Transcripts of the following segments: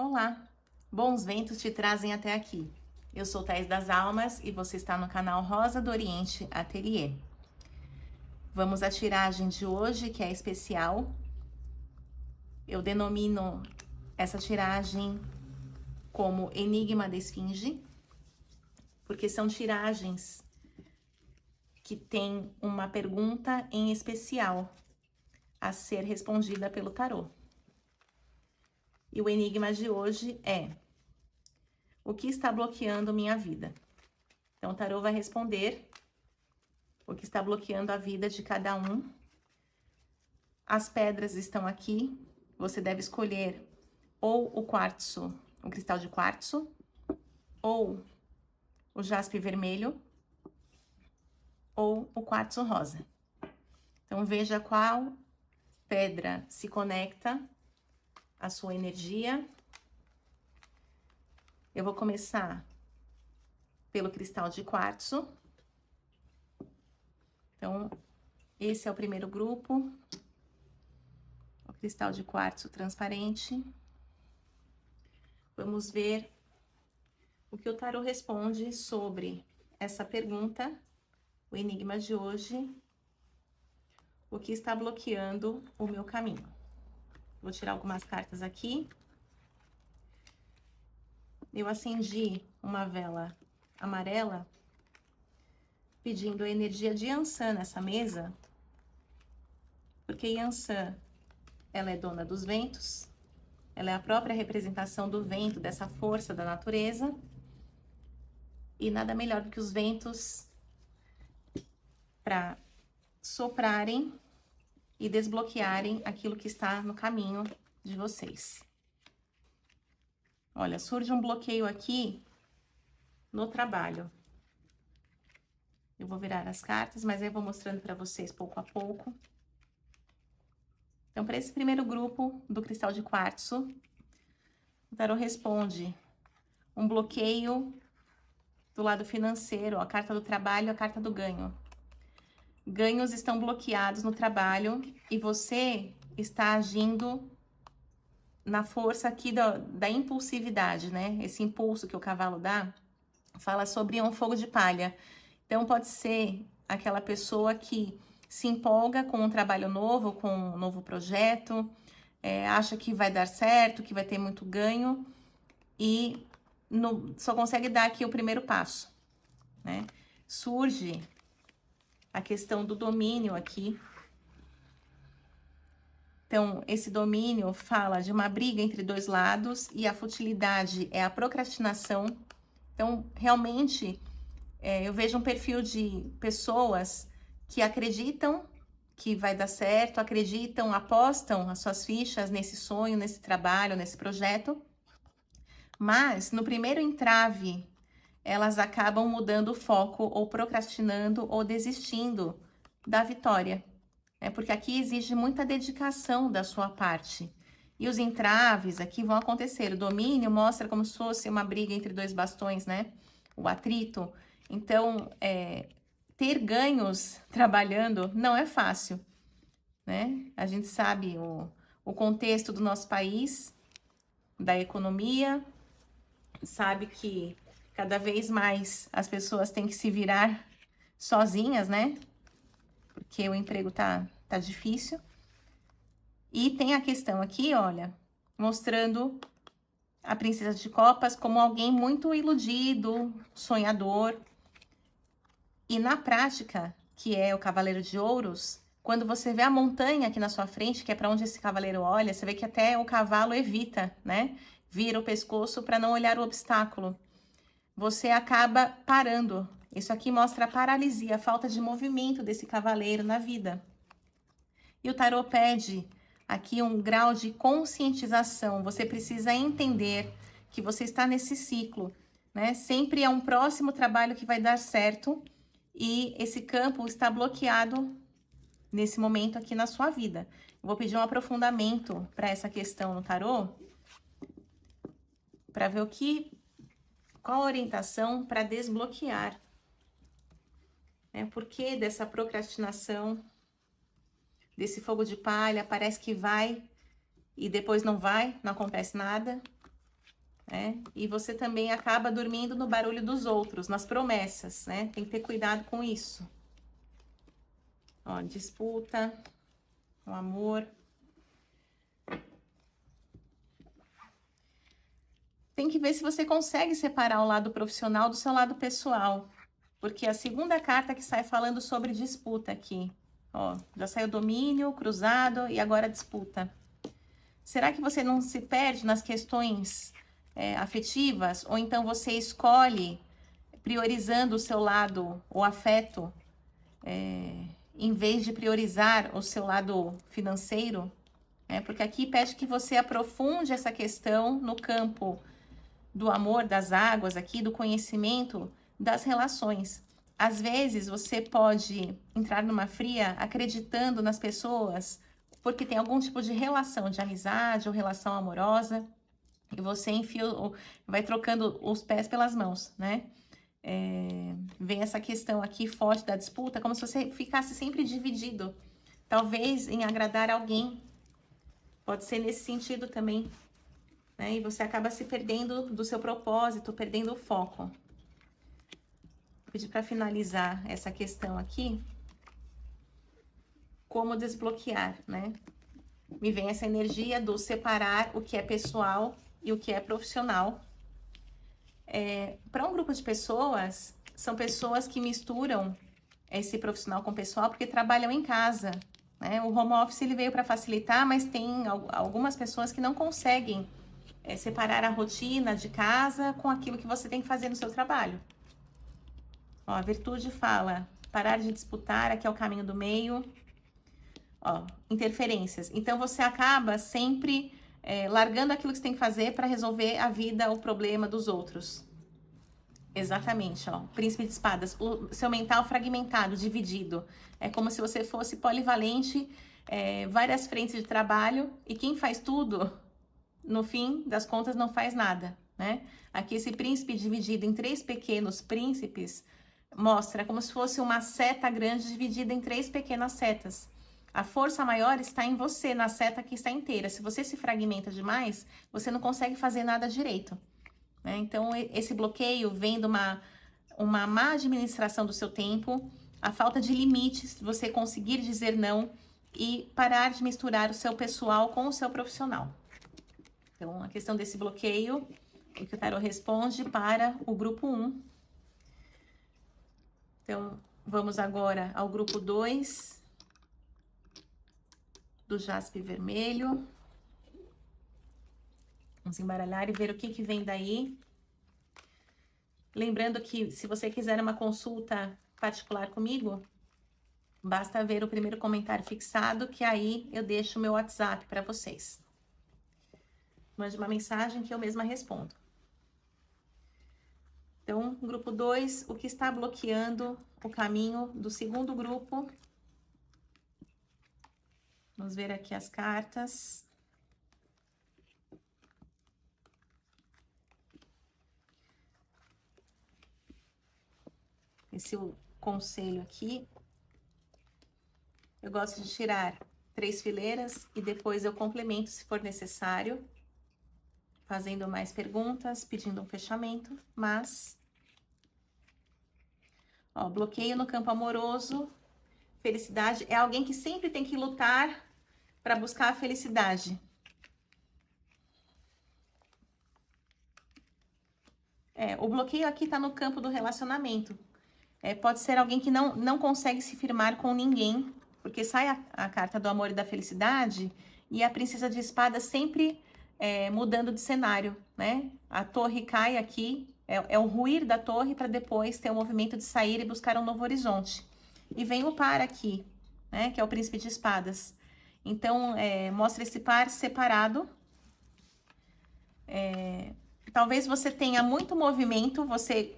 Olá, bons ventos te trazem até aqui. Eu sou Thaís das Almas e você está no canal Rosa do Oriente Ateliê. Vamos à tiragem de hoje, que é especial. Eu denomino essa tiragem como Enigma da Esfinge, porque são tiragens que têm uma pergunta em especial a ser respondida pelo tarô. E o enigma de hoje é: o que está bloqueando minha vida? Então, o tarô vai responder o que está bloqueando a vida de cada um. As pedras estão aqui. Você deve escolher ou o quartzo, o cristal de quartzo, ou o jaspe vermelho, ou o quartzo rosa. Então, veja qual pedra se conecta à sua energia. Eu vou começar pelo cristal de quartzo. Então, esse é o primeiro grupo. O cristal de quartzo transparente. Vamos ver o que o tarô responde sobre essa pergunta, o enigma de hoje. O que está bloqueando o meu caminho? Vou tirar algumas cartas aqui. Eu acendi uma vela amarela, pedindo a energia de Yansan nessa mesa, porque Yansan, ela é dona dos ventos, ela é a própria representação do vento, dessa força da natureza, e nada melhor do que os ventos para soprarem e desbloquearem aquilo que está no caminho de vocês. Olha, surge um bloqueio aqui no trabalho. Eu vou virar as cartas, mas aí eu vou mostrando para vocês pouco a pouco. Então, para esse primeiro grupo do cristal de quartzo, o tarô responde um bloqueio do lado financeiro, a carta do trabalho, a carta do ganho. Ganhos estão bloqueados no trabalho e você está agindo na força aqui da impulsividade, né? Esse impulso que o cavalo dá, fala sobre um fogo de palha. Então, pode ser aquela pessoa que se empolga com um trabalho novo, com um novo projeto, acha que vai dar certo, que vai ter muito ganho e só consegue dar aqui o primeiro passo, né? Surge a questão do domínio aqui. Então, esse domínio fala de uma briga entre dois lados e a futilidade é a procrastinação. Então, realmente, eu vejo um perfil de pessoas que acreditam que vai dar certo, acreditam, apostam as suas fichas nesse sonho, nesse trabalho, nesse projeto, mas no primeiro entrave, elas acabam mudando o foco, ou procrastinando, ou desistindo da vitória. Porque aqui exige muita dedicação da sua parte. E os entraves aqui vão acontecer. O domínio mostra como se fosse uma briga entre dois bastões, né? O atrito. Então, ter ganhos trabalhando não é fácil, né? A gente sabe o contexto do nosso país, da economia, sabe que cada vez mais as pessoas têm que se virar sozinhas, né? Porque o emprego tá difícil. E tem a questão aqui, olha, mostrando a princesa de copas como alguém muito iludido, sonhador. E na prática, que é o cavaleiro de ouros, quando você vê a montanha aqui na sua frente, que é para onde esse cavaleiro olha, você vê que até o cavalo evita, né? Vira o pescoço para não olhar o obstáculo. Você acaba parando. Isso aqui mostra a paralisia, a falta de movimento desse cavaleiro na vida. E o tarô pede aqui um grau de conscientização. Você precisa entender que você está nesse ciclo, né? Sempre é um próximo trabalho que vai dar certo e esse campo está bloqueado nesse momento aqui na sua vida. Eu vou pedir um aprofundamento para essa questão no tarô, para ver qual a orientação para desbloquear. Por que dessa procrastinação, desse fogo de palha, parece que vai e depois não vai, não acontece nada. né? E você também acaba dormindo no barulho dos outros, nas promessas, né? Tem que ter cuidado com isso. Ó, disputa, o amor. Tem que ver se você consegue separar o lado profissional do seu lado pessoal. Porque a segunda carta que sai falando sobre disputa aqui. Ó, já saiu domínio, cruzado e agora disputa. Será que você não se perde nas questões afetivas? Ou então você escolhe priorizando o seu lado, o afeto, em vez de priorizar o seu lado financeiro? Porque aqui pede que você aprofunde essa questão no campo do amor, das águas aqui, do conhecimento das relações. Às vezes você pode entrar numa fria acreditando nas pessoas porque tem algum tipo de relação de amizade ou relação amorosa e você enfia, vai trocando os pés pelas mãos, né? Vem essa questão aqui forte da disputa, como se você ficasse sempre dividido, talvez em agradar alguém. Pode ser nesse sentido também, né? E você acaba se perdendo do seu propósito, perdendo o foco. Vou pedir para finalizar essa questão aqui. Como desbloquear, né? Me vem essa energia do separar o que é pessoal e o que é profissional. Para um grupo de pessoas, são pessoas que misturam esse profissional com o pessoal porque trabalham em casa, né? O home office ele veio para facilitar, mas tem algumas pessoas que não conseguem separar a rotina de casa com aquilo que você tem que fazer no seu trabalho. Ó, a virtude fala, parar de disputar, aqui é o caminho do meio. Ó, interferências. Então, você acaba sempre largando aquilo que você tem que fazer para resolver a vida, o problema dos outros. Exatamente, ó. Príncipe de espadas. O seu mental fragmentado, dividido. É como se você fosse polivalente, várias frentes de trabalho, e quem faz tudo, no fim das contas, não faz nada, né? Aqui, esse príncipe dividido em 3 pequenos príncipes mostra como se fosse uma seta grande dividida em 3 pequenas setas. A força maior está em você, na seta que está inteira. Se você se fragmenta demais, você não consegue fazer nada direito, né? Então, esse bloqueio vem de uma má administração do seu tempo, a falta de limites, você conseguir dizer não e parar de misturar o seu pessoal com o seu profissional. Então, a questão desse bloqueio, o que o tarot responde para o grupo 1. Então, vamos agora ao grupo 2. Do jaspe vermelho. Vamos embaralhar e ver o que vem daí. Lembrando que se você quiser uma consulta particular comigo, basta ver o primeiro comentário fixado, que aí eu deixo o meu WhatsApp para vocês. Mande uma mensagem que eu mesma respondo. Então, grupo 2, o que está bloqueando o caminho do segundo grupo? Vamos ver aqui as cartas. Esse é o conselho aqui. Eu gosto de tirar 3 fileiras e depois eu complemento se for necessário, fazendo mais perguntas, pedindo um fechamento, mas... Ó, bloqueio no campo amoroso, felicidade, é alguém que sempre tem que lutar para buscar a felicidade. O bloqueio aqui tá no campo do relacionamento. Pode ser alguém que não consegue se firmar com ninguém, porque sai a carta do amor e da felicidade, e a princesa de espadas sempre mudando de cenário, né? A torre cai aqui, é o ruir da torre para depois ter o movimento de sair e buscar um novo horizonte. E vem o par aqui, né? Que é o príncipe de espadas. Então, mostra esse par separado. Talvez você tenha muito movimento, você...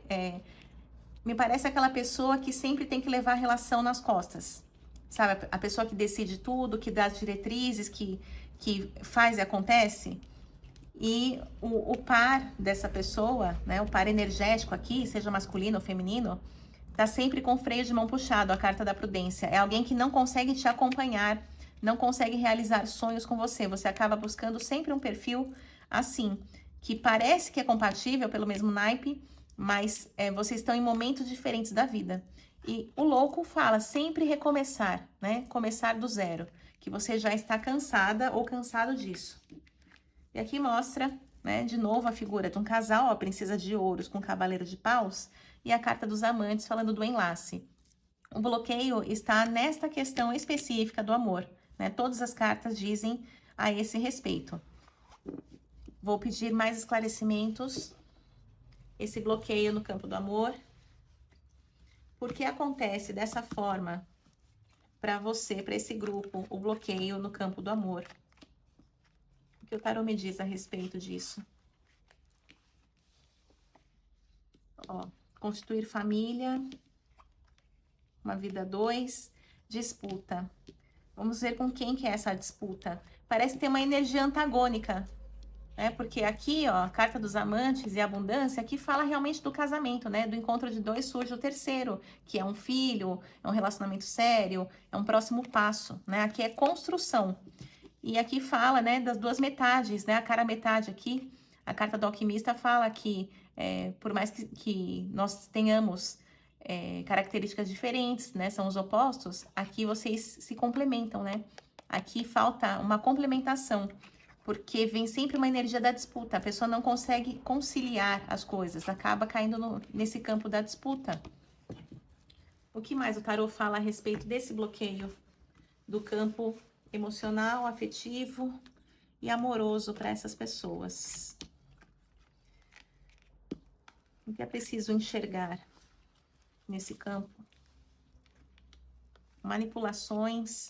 me parece aquela pessoa que sempre tem que levar a relação nas costas. Sabe? A pessoa que decide tudo, que dá as diretrizes, que faz e acontece. E o par dessa pessoa, né? O par energético aqui, seja masculino ou feminino, tá sempre com freio de mão puxado, a carta da prudência. É alguém que não consegue te acompanhar, não consegue realizar sonhos com você. Você acaba buscando sempre um perfil assim, que parece que é compatível pelo mesmo naipe, mas vocês estão em momentos diferentes da vida. E o louco fala sempre recomeçar, né? Começar do zero, que você já está cansada ou cansado disso. E aqui mostra, né, de novo a figura de um casal, ó, a princesa de ouros com o cavaleiro de paus, e a carta dos amantes falando do enlace. O bloqueio está nesta questão específica do amor, né? Todas as cartas dizem a esse respeito. Vou pedir mais esclarecimentos. Esse bloqueio no campo do amor. Por que acontece dessa forma para você, para esse grupo, o bloqueio no campo do amor? O que o tarô me diz a respeito disso? Ó, constituir família, uma vida 2, disputa. Vamos ver com quem que é essa disputa. Parece ter uma energia antagônica, né? Porque aqui, ó, a carta dos amantes e a abundância, aqui fala realmente do casamento, né? Do encontro de dois surge o terceiro, que é um filho, é um relacionamento sério, é um próximo passo, né? Aqui é construção. E aqui fala, né, das duas metades, né? A cara metade aqui, a carta do alquimista fala que, por mais que nós tenhamos características diferentes, né? São os opostos, aqui vocês se complementam, né? Aqui falta uma complementação, porque vem sempre uma energia da disputa. A pessoa não consegue conciliar as coisas, acaba caindo nesse campo da disputa. O que mais o tarô fala a respeito desse bloqueio do campo emocional, afetivo e amoroso para essas pessoas? O que é preciso enxergar nesse campo? Manipulações,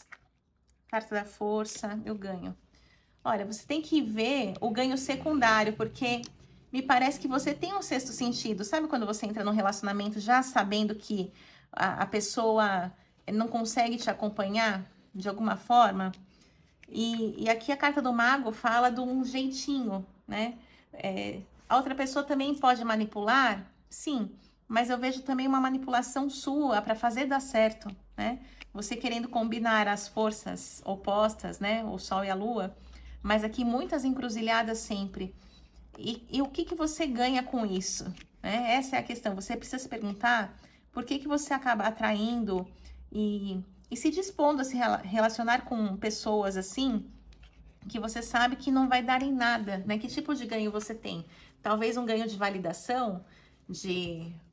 carta da força, eu ganho. Olha, você tem que ver o ganho secundário, porque me parece que você tem um sexto sentido. Sabe quando você entra num relacionamento já sabendo que a pessoa não consegue te acompanhar de alguma forma? E aqui a carta do mago fala de um jeitinho, né? A outra pessoa também pode manipular? Sim, mas eu vejo também uma manipulação sua para fazer dar certo, né? Você querendo combinar as forças opostas, né? O sol e a lua, mas aqui muitas encruzilhadas sempre. E o que você ganha com isso? Né? Essa é a questão. Você precisa se perguntar por que você acaba atraindo e se dispondo a se relacionar com pessoas assim, que você sabe que não vai dar em nada, né? Que tipo de ganho você tem? Talvez um ganho de validação,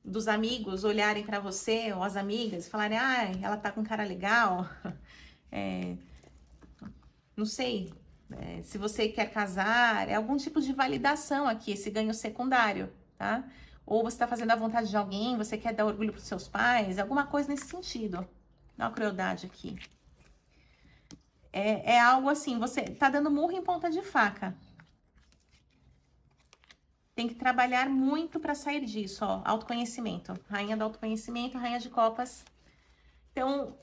dos amigos olharem para você, ou as amigas, e falarem, ela tá com cara legal, não sei, se você quer casar, é algum tipo de validação aqui, esse ganho secundário, tá? Ou você tá fazendo a vontade de alguém, você quer dar orgulho pros seus pais, alguma coisa nesse sentido. Dá uma crueldade aqui. É algo assim, você tá dando murro em ponta de faca. Tem que trabalhar muito para sair disso, ó. Autoconhecimento. Rainha do autoconhecimento, rainha de copas. Então,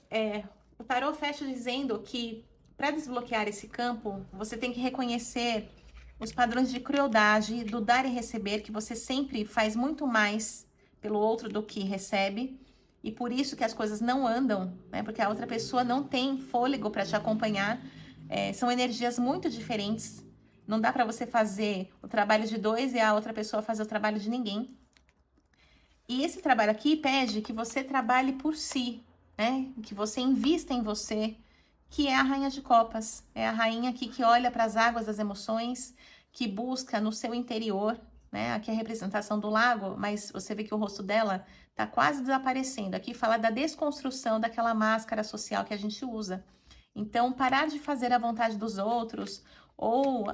o tarô fecha dizendo que para desbloquear esse campo, você tem que reconhecer os padrões de crueldade, do dar e receber, que você sempre faz muito mais pelo outro do que recebe. E por isso que as coisas não andam, né? Porque a outra pessoa não tem fôlego para te acompanhar. São energias muito diferentes. Não dá para você fazer o trabalho de dois e a outra pessoa fazer o trabalho de ninguém. E esse trabalho aqui pede que você trabalhe por si, né? Que você invista em você, que é a rainha de copas. É a rainha aqui que olha para as águas das emoções, que busca no seu interior, né? Aqui é a representação do lago, mas você vê que o rosto dela tá quase desaparecendo. Aqui fala da desconstrução daquela máscara social que a gente usa. Então, parar de fazer a vontade dos outros, ou,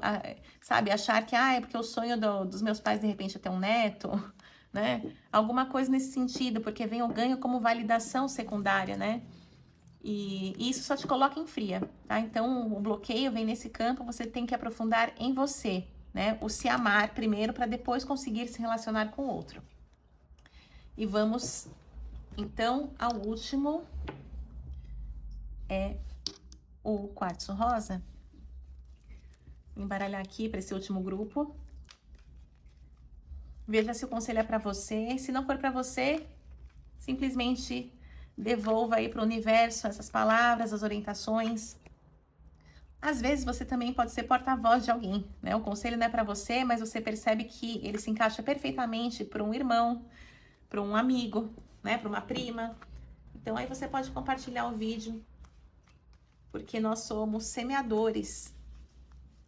sabe, achar que, é porque o sonho dos meus pais, de repente, é ter um neto, né? Alguma coisa nesse sentido, porque vem o ganho como validação secundária, né? E isso só te coloca em fria, tá? Então, o bloqueio vem nesse campo, você tem que aprofundar em você, né? O se amar primeiro, para depois conseguir se relacionar com o outro. E vamos, então, ao último, o quartzo rosa. Vou embaralhar aqui para esse último grupo. Veja se o conselho é para você. Se não for para você, simplesmente devolva aí para o universo essas palavras, as orientações. Às vezes você também pode ser porta-voz de alguém, né? O conselho não é para você, mas você percebe que ele se encaixa perfeitamente para um irmão, para um amigo, né? Para uma prima. Então aí você pode compartilhar o vídeo, porque nós somos semeadores,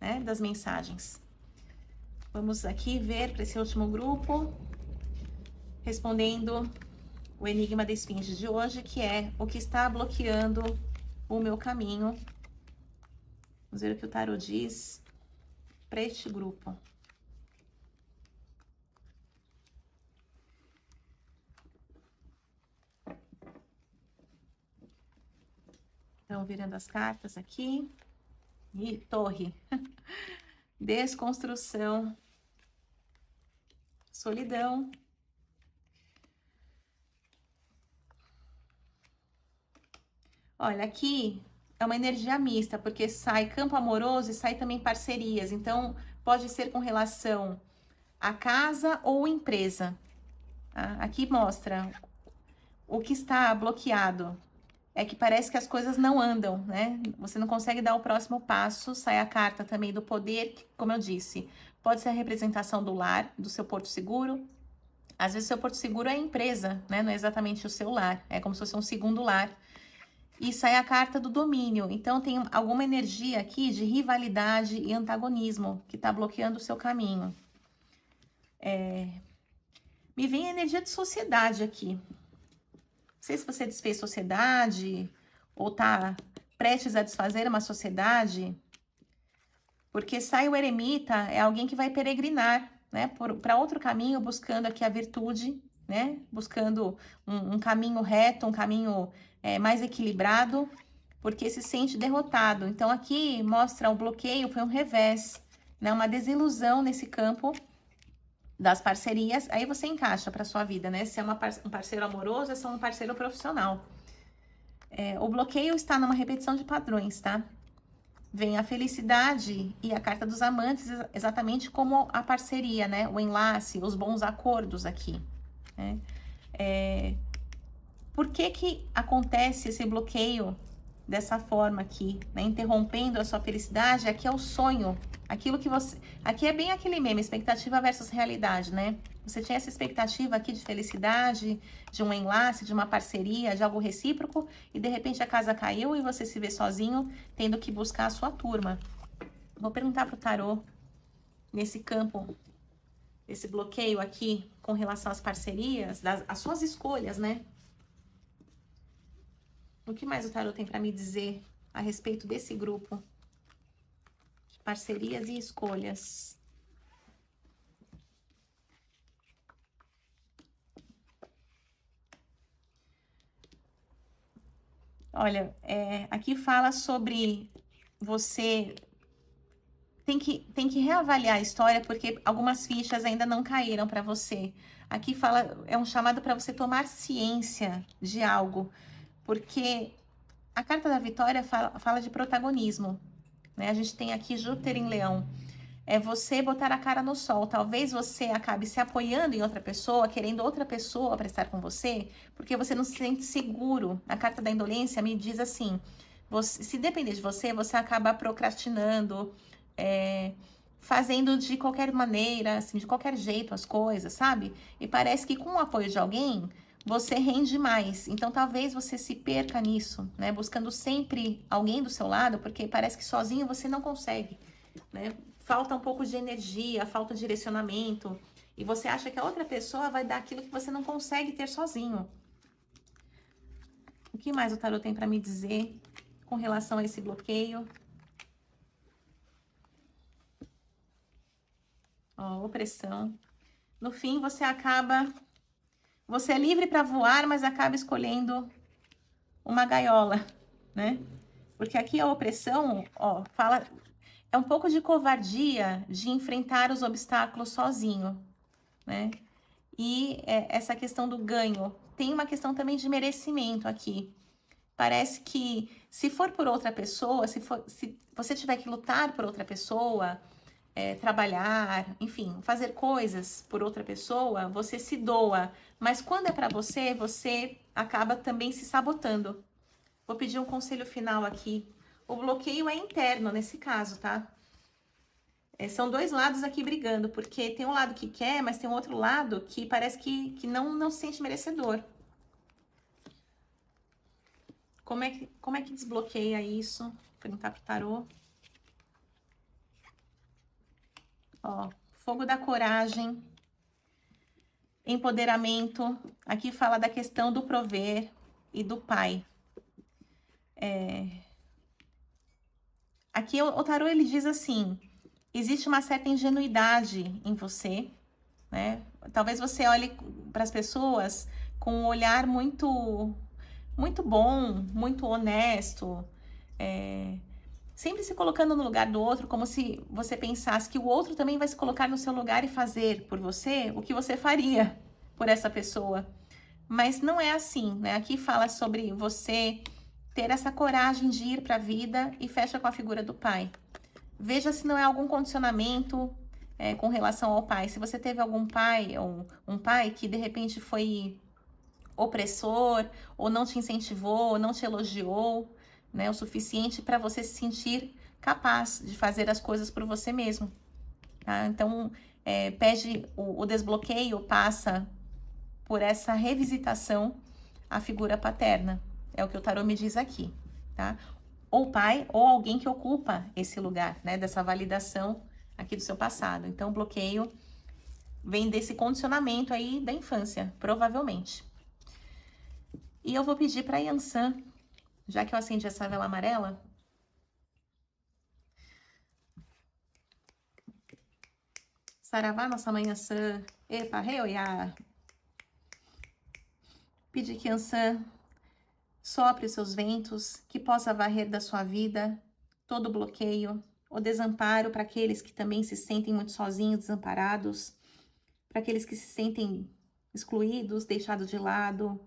né, das mensagens. Vamos aqui ver para esse último grupo, respondendo o enigma da esfinge de hoje, que é o que está bloqueando o meu caminho. Vamos ver o que o tarot diz para este grupo. Então, virando as cartas aqui. E torre. Desconstrução. Solidão. Olha, aqui é uma energia mista, porque sai campo amoroso e sai também parcerias. Então, pode ser com relação a casa ou empresa. Tá? Aqui mostra o que está bloqueado. É que parece que as coisas não andam, né? Você não consegue dar o próximo passo. Sai a carta também do poder, que, como eu disse, pode ser a representação do lar, do seu porto seguro. Às vezes, o seu porto seguro é a empresa, né? Não é exatamente o seu lar. É como se fosse um segundo lar. E sai a carta do domínio. Então, tem alguma energia aqui de rivalidade e antagonismo que está bloqueando o seu caminho. Me vem a energia de sociedade aqui. Não sei se você desfez sociedade ou está prestes a desfazer uma sociedade. Porque sai o eremita, é alguém que vai peregrinar, né? Para outro caminho, buscando aqui a virtude, né? Buscando um caminho reto, um caminho mais equilibrado, porque se sente derrotado. Então, aqui mostra o bloqueio, foi um revés, né? Uma desilusão nesse campo das parcerias. Aí você encaixa para sua vida, né? Se é um parceiro amoroso, é só um parceiro profissional. O bloqueio está numa repetição de padrões, tá? Vem a felicidade e a carta dos amantes, exatamente como a parceria, né? O enlace, os bons acordos aqui, né? Por que que acontece esse bloqueio dessa forma aqui, né? Interrompendo a sua felicidade? Aqui é o sonho, aquilo que você... Aqui é bem aquele meme, expectativa versus realidade, né? Você tinha essa expectativa aqui de felicidade, de um enlace, de uma parceria, de algo recíproco, e de repente a casa caiu e você se vê sozinho, tendo que buscar a sua turma. Vou perguntar pro tarô, nesse campo, esse bloqueio aqui, com relação às parcerias, às suas escolhas, né? O que mais o tarô tem para me dizer a respeito desse grupo de parcerias e escolhas? Olha, aqui fala sobre você tem que reavaliar a história porque algumas fichas ainda não caíram para você. Aqui fala, é um chamado para você tomar ciência de algo, porque a carta da vitória fala de protagonismo, né? A gente tem aqui Júpiter em Leão. É você botar a cara no sol. Talvez você acabe se apoiando em outra pessoa, querendo outra pessoa para estar com você, porque você não se sente seguro. A carta da indolência me diz assim: se depender de você, você acaba procrastinando, fazendo de qualquer maneira, assim, de qualquer jeito as coisas, sabe? E parece que com o apoio de alguém, você rende mais. Então, talvez você se perca nisso, né? Buscando sempre alguém do seu lado, porque parece que sozinho você não consegue, né? Falta um pouco de energia, falta de direcionamento. E você acha que a outra pessoa vai dar aquilo que você não consegue ter sozinho. O que mais o tarot tem para me dizer com relação a esse bloqueio? Ó, opressão. No fim, você acaba... Você é livre para voar, mas acaba escolhendo uma gaiola, né? Porque aqui a opressão, ó, fala... É um pouco de covardia de enfrentar os obstáculos sozinho, né? E essa questão do ganho. Tem uma questão também de merecimento aqui. Parece que se for por outra pessoa, se você tiver que lutar por outra pessoa, trabalhar, enfim, fazer coisas por outra pessoa, você se doa. Mas quando é para você, você acaba também se sabotando. Vou pedir um conselho final aqui o bloqueio é interno nesse caso, tá? São dois lados aqui brigando, porque tem um lado que quer, mas tem um outro lado que parece que não se sente merecedor. Como é que desbloqueia isso? Vou perguntar pro tarô. Ó, fogo da coragem, empoderamento. Aqui fala da questão do prover e do pai. Aqui o tarô ele diz assim: existe uma certa ingenuidade em você, né? Talvez você olhe para as pessoas com um olhar muito bom, muito honesto, sempre se colocando no lugar do outro, como se você pensasse que o outro também vai se colocar no seu lugar e fazer por você o que você faria por essa pessoa. Mas não é assim, né? Aqui fala sobre você ter essa coragem de ir para a vida e fecha com a figura do pai. Veja se não é algum condicionamento com relação ao pai. Se você teve algum pai, ou um pai que de repente foi opressor, ou não te incentivou, ou não te elogiou, né, o suficiente para você se sentir capaz de fazer as coisas por você mesmo. Tá? Então, pede o desbloqueio, passa por essa revisitação à figura paterna. É o que o tarô me diz aqui, tá? Ou pai, ou alguém que ocupa esse lugar, né, dessa validação aqui do seu passado. Então, o bloqueio vem desse condicionamento aí da infância, provavelmente. E eu vou pedir para Yansan, já que eu acendi essa vela amarela, Saravá, nossa mãe Yansan, epa, reoiá. Pedir que Yansan sopre os seus ventos, que possa varrer da sua vida todo o bloqueio, o desamparo para aqueles que também se sentem muito sozinhos, desamparados, para aqueles que se sentem excluídos, deixados de lado,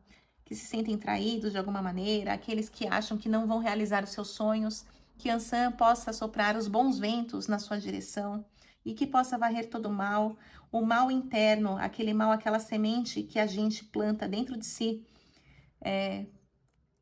que se sentem traídos de alguma maneira, aqueles que acham que não vão realizar os seus sonhos, que Yansan possa soprar os bons ventos na sua direção e que possa varrer todo o mal interno, aquele mal, aquela semente que a gente planta dentro de si,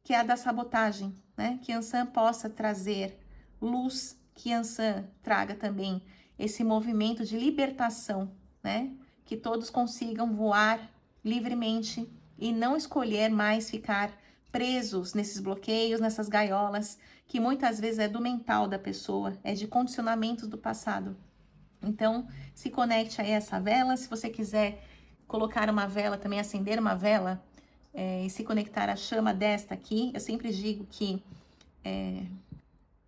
que é a da sabotagem, né? Que Yansan possa trazer luz, que Yansan traga também esse movimento de libertação, né? Que todos consigam voar livremente e não escolher mais ficar presos nesses bloqueios, nessas gaiolas, que muitas vezes é do mental da pessoa, é de condicionamentos do passado. Então, se conecte a essa vela. Se você quiser colocar uma vela, também acender uma vela, e se conectar à chama desta aqui, eu sempre digo que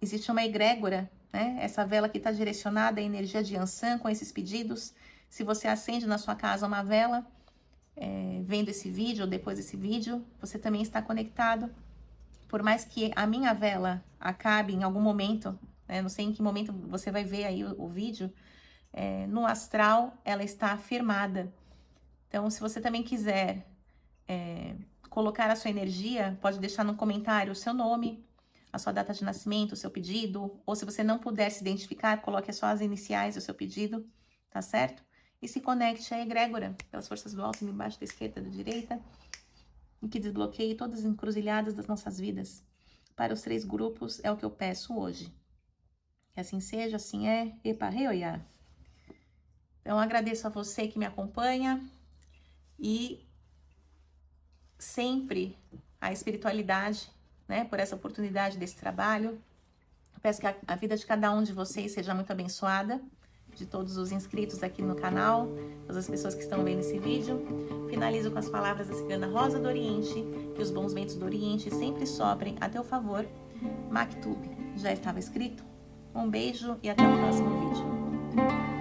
existe uma egrégora, né? Essa vela aqui está direcionada à energia de Yansan com esses pedidos. Se você acende na sua casa uma vela, vendo esse vídeo ou depois desse vídeo, você também está conectado. Por mais que a minha vela acabe em algum momento, né? Não sei em que momento você vai ver aí o vídeo, no astral ela está firmada. Então, se você também quiser colocar a sua energia, pode deixar no comentário o seu nome, a sua data de nascimento, o seu pedido, ou se você não puder se identificar, coloque só as iniciais do seu pedido, tá certo? E se conecte à egrégora, pelas forças do alto, embaixo da esquerda, da direita, e que desbloqueie todas as encruzilhadas das nossas vidas. Para os 3 grupos, é o que eu peço hoje. Que assim seja, assim é, epa, reoiá. Então, agradeço a você que me acompanha e sempre a espiritualidade, né, por essa oportunidade desse trabalho. Peço que a vida de cada um de vocês seja muito abençoada, de todos os inscritos aqui no canal, todas as pessoas que estão vendo esse vídeo. Finalizo com as palavras da Cigana Rosa do Oriente, que os bons ventos do Oriente sempre soprem a teu favor. Maktub, já estava escrito? Um beijo e até o próximo vídeo.